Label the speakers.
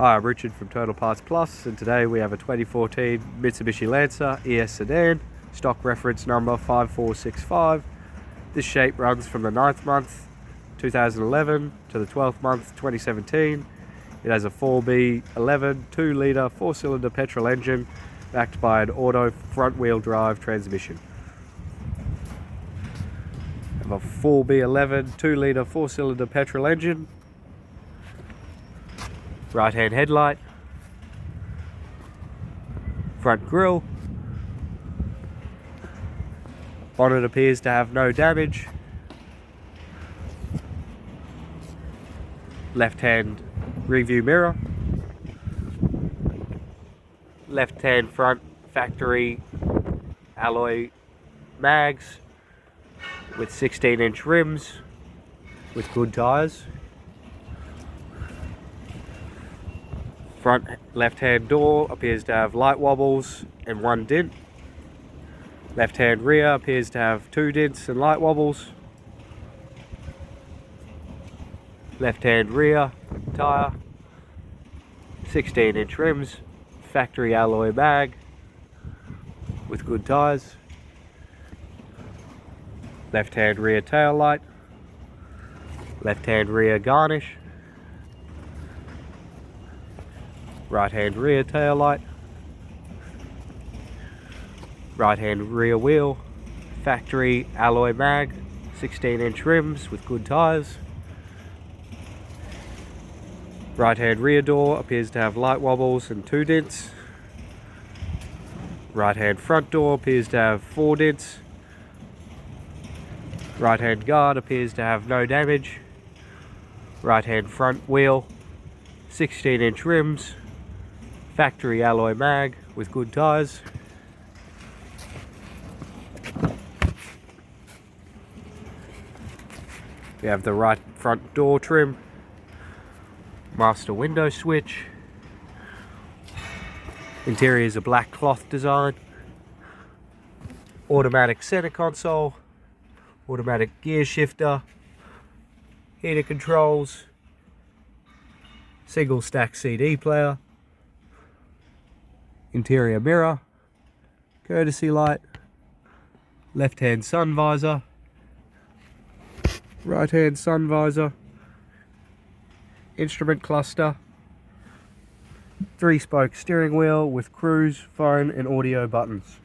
Speaker 1: Hi, I'm Richard from Total Parts Plus, and today we have a 2014 Mitsubishi Lancer ES sedan, stock reference number 5465. This shape runs from the 9th month 2011 to the 12th month 2017. It has a 4B11 2-litre 4-cylinder petrol engine backed by an auto front-wheel drive transmission. We have a 4B11 2-litre 4-cylinder petrol engine. Right-hand headlight, front grille, bonnet appears to have no damage, left-hand rearview mirror, left-hand front factory alloy mags with 16-inch rims with good tyres. Front left-hand door appears to have light wobbles and 1 dent. Left-hand rear appears to have 2 dents and light wobbles. Left-hand rear tyre, 16-inch rims, factory alloy mag with good tyres. Left-hand rear tail light, left-hand rear garnish. Right-hand rear tail light, right-hand rear wheel, factory alloy mag, 16-inch rims with good tyres. Right-hand rear door appears to have light wobbles and 2 dents. Right-hand front door appears to have 4 dents. Right-hand guard appears to have no damage. Right-hand front wheel, 16-inch rims, factory alloy mag with good tyres. We have the right front door trim, master window switch. Interior is a black cloth design. Automatic center console, automatic gear shifter, heater controls, single stack CD player, interior mirror, courtesy light, left hand sun visor, right hand sun visor, instrument cluster, 3-spoke steering wheel with cruise, phone and audio buttons.